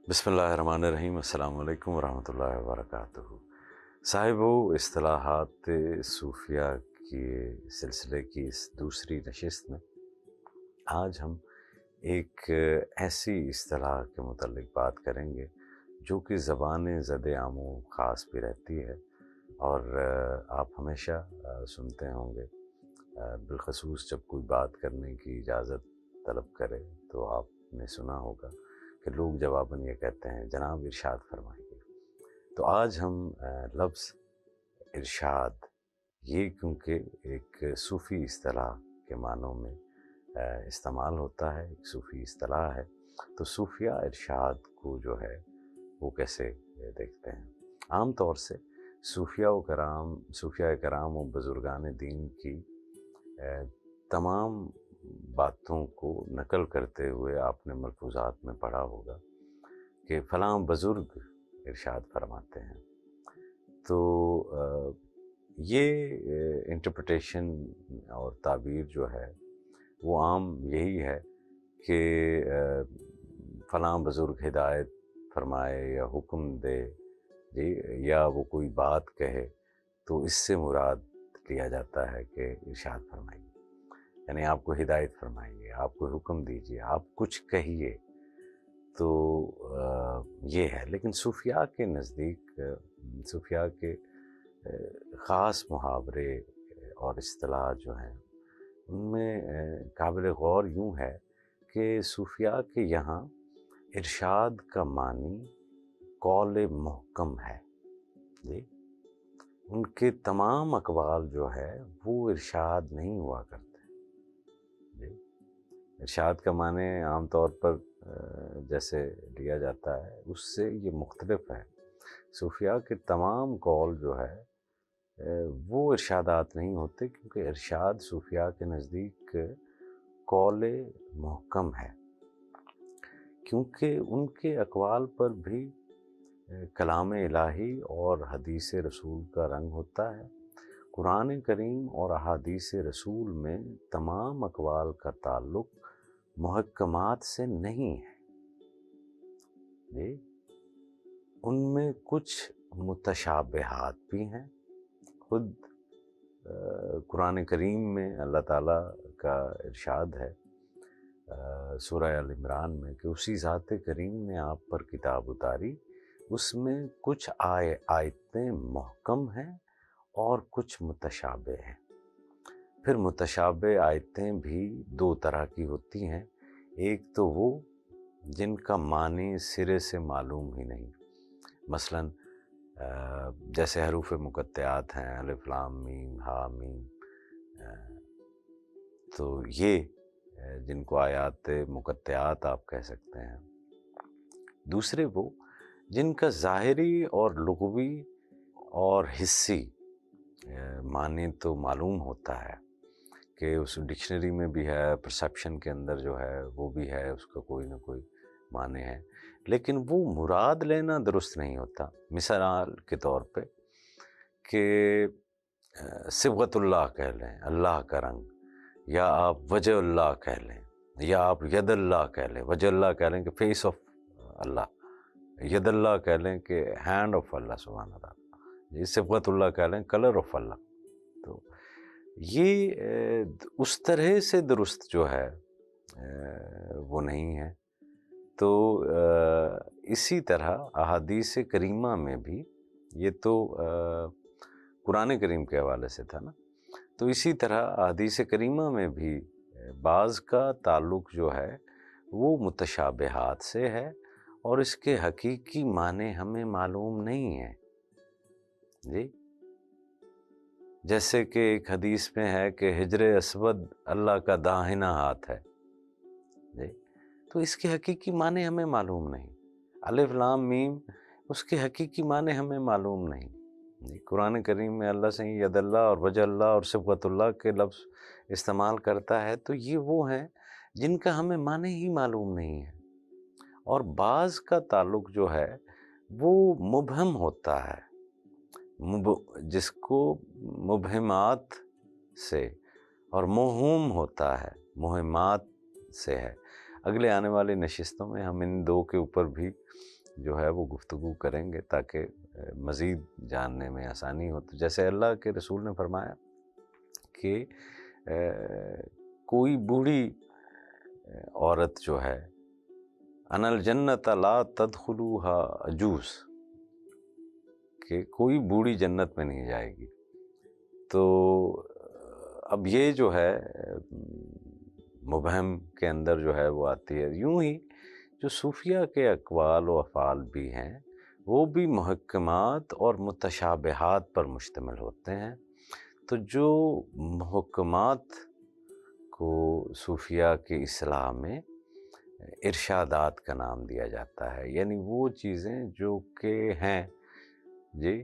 बिस्मिल्लाहिर्रहमानिर्रहीम। अस्सलाम वालेकुम वरहमतुल्लाहि वबरकातुहू। साहिबो, इस्तिलाहात सूफिया के सिलसिले की इस दूसरी नशिस्त में आज हम एक ऐसी इस्तिलाह के मुतल्लिक बात करेंगे जो कि ज़बान ज़द-ए-आमो ख़ास भी रहती है और आप हमेशा सुनते होंगे, बिलख़ुसूस जब कोई बात करने की इजाज़त तलब करे तो आपने सुना होगा कि लोग जवाबन ये कहते हैं, जनाब इरशाद फरमाइए। तो आज हम लफ्ज़ इरशाद, ये क्योंकि एक सूफ़ी इस्तिलाह के मानों में इस्तेमाल होता है, एक सूफ़ी इस्तिलाह है, तो सूफिया इरशाद को जो है वो कैसे देखते हैं। आम तौर से सूफिया कराम व बुज़ुर्गान दीन की तमाम बातों को नकल करते हुए आपने मलफूज़ात में पढ़ा होगा कि फ़लाँ बुज़ुर्ग इरशाद फरमाते हैं। तो ये इंटरप्रिटेशन और ताबीर जो है वो आम यही है कि फ़लाँ बुज़ुर्ग हिदायत फरमाए या हुक्म दे जी, या वो कोई बात कहे तो इससे मुराद लिया जाता है कि इरशाद फरमाइए, यानी आपको हिदायत फरमाइए, आपको हुक्म दीजिए, आप कुछ कहिए। तो ये है। लेकिन सूफिया के नज़दीक सूफिया के ख़ास मुहावरे और इस्तिलाह जो हैं उनमें काबिल गौर यूँ है कि सूफिया के यहाँ इरशाद का मानी कौल मुहकम है जी। उनके तमाम अक़वाल जो है वो इरशाद नहीं हुआ करते जी। इरशाद का माने आम तौर पर जैसे लिया जाता है उससे ये मुख्तलिफ है। सूफिया के तमाम कौल जो है वो इरशादात नहीं होते, क्योंकि इरशाद सूफिया के नज़दीक कौल मुहकम है, क्योंकि उनके अक़वाल पर भी कलाम इलाही और हदीस रसूल का रंग होता है। कुरान करीम और अहादीस रसूल में तमाम अक़वाल का ताल्लुक़ मुहक्कमात से नहीं है जी। उनमें कुछ मुतशाबिहात भी हैं। खुद कुरान करीम में अल्लाह ताला का इरशाद है सूरह अल इमरान में कि उसी ज़ात करीम ने आप पर किताब उतारी, उसमें कुछ आयतें मुहकम हैं और कुछ मुतशाबे हैं। फिर मुतशाबे आयतें भी दो तरह की होती हैं। एक तो वो जिनका मानी सिरे से मालूम ही नहीं, मसलन जैसे हरूफ मुक़त्तआत हैं, अलिफ लाम मीम हा मीम, तो ये जिनको आयात मुक़त्तआत आप कह सकते हैं। दूसरे वो जिनका ज़ाहिरी और लुग़वी और हिस्सी माने तो मालूम होता है कि उस डिक्शनरी में भी है, परसेप्शन के अंदर जो है वो भी है, उसका कोई ना कोई माने हैं, लेकिन वो मुराद लेना दुरुस्त नहीं होता। मिसाल के तौर पे कि सिबगतुल्लाह कह लें, अल्लाह का रंग, या आप वजहुल्लाह कह लें, या आप यदुल्लाह कह लें। वजहुल्लाह कह लें कि फेस ऑफ अल्लाह, यदुल्लाह कह लें कि हैंड ऑफ अल्लाह सुभान अल्लाह, जी सिबगतुल्लाह कह लें कलर ऑफ अल्लाह। तो ये उस तरह से दुरुस्त जो है वो नहीं है। तो इसी तरह अहादीस करीमा में भी, ये तो कुरान करीम के हवाले से था ना, तो इसी तरह अहादीस करीमा में भी बाज़ का ताल्लुक़ जो है वो मुतशाबिहात से है और इसके हकीकी माने हमें मालूम नहीं है जी। जैसे कि एक हदीस में है कि हिजर अस्वद अल्लाह का दाहिना हाथ है जी, तो इसके हकीकी माने हमें मालूम नहीं। अलिफ लाम मीम, उसके हकीकी माने हमें मालूम नहीं जी। कुरान करीम में अल्लाह से यदल्लाह और वजल्लाह और सिबगतुल्लाह के लफ्ज़ इस्तेमाल करता है, तो ये वो हैं जिनका हमें माने ही मालूम नहीं है। और बाज़ का ताल्लुक़ जो है वो मुबहम होता है, जिसको मुबहमात से, और मौहूम होता है मुहिमात से है। अगले आने वाली नशिस्तों में हम इन दो के ऊपर भी جو ہے وہ گفتگو کریں گے تاکہ مزید جاننے میں آسانی ہو۔ تو جیسے اللہ کے رسول نے فرمایا کہ کوئی بوڑھی عورت جو ہے ان الجنت لا تدخلوها عجوز، کہ کوئی بوڑھی جنت میں نہیں جائے گی۔ تو اب یہ جو ہے مبہم کے اندر جو ہے وہ آتی ہے۔ یوں ہی جو صوفیہ کے اقوال و افعال بھی ہیں وہ بھی محکمات اور متشابہات پر مشتمل ہوتے ہیں۔ تو جو محکمات کو صوفیہ کی اصطلاح میں ارشادات کا نام دیا جاتا ہے، یعنی وہ چیزیں جو کہ ہیں جی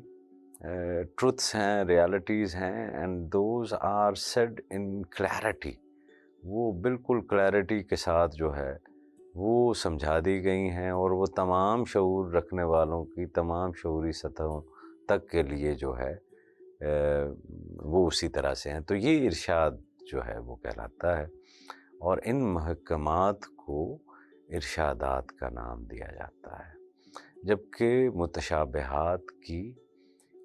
ٹروتھس ہیں، ریالٹیز ہیں، and those are said in clarity, وہ بالکل کلیئرٹی کے ساتھ جو ہے وہ سمجھا دی گئی ہیں، اور وہ تمام شعور رکھنے والوں کی تمام شعوری سطحوں تک کے لیے جو ہے وہ اسی طرح سے ہیں۔ تو یہ ارشاد جو ہے وہ کہلاتا ہے، اور ان محکمات کو ارشادات کا نام دیا جاتا ہے، جبکہ متشابہات کی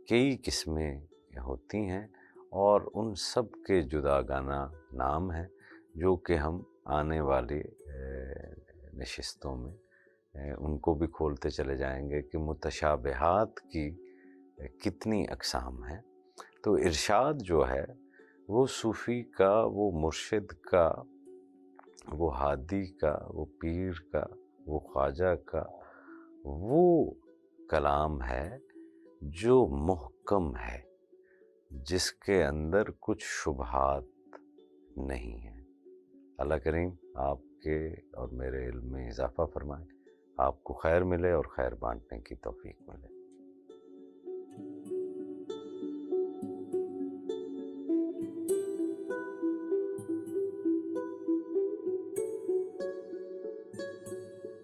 کئی قسمیں ہوتی ہیں، اور ان سب کے جداگانہ نام ہیں جو کہ ہم آنے والے نشستوں میں ان کو بھی کھولتے چلے جائیں گے کہ متشابہات کی کتنی اقسام ہیں۔ تو ارشاد جو ہے وہ صوفی کا، وہ مرشد کا، وہ ہادی کا، وہ پیر کا، وہ خواجہ کا وہ کلام ہے جو محکم ہے، جس کے اندر کچھ شبہات نہیں ہیں۔ اللہ کریم آپ کے اور میرے علم میں اضافہ فرمائے، آپ کو خیر ملے اور خیر بانٹنے کی توفیق ملے۔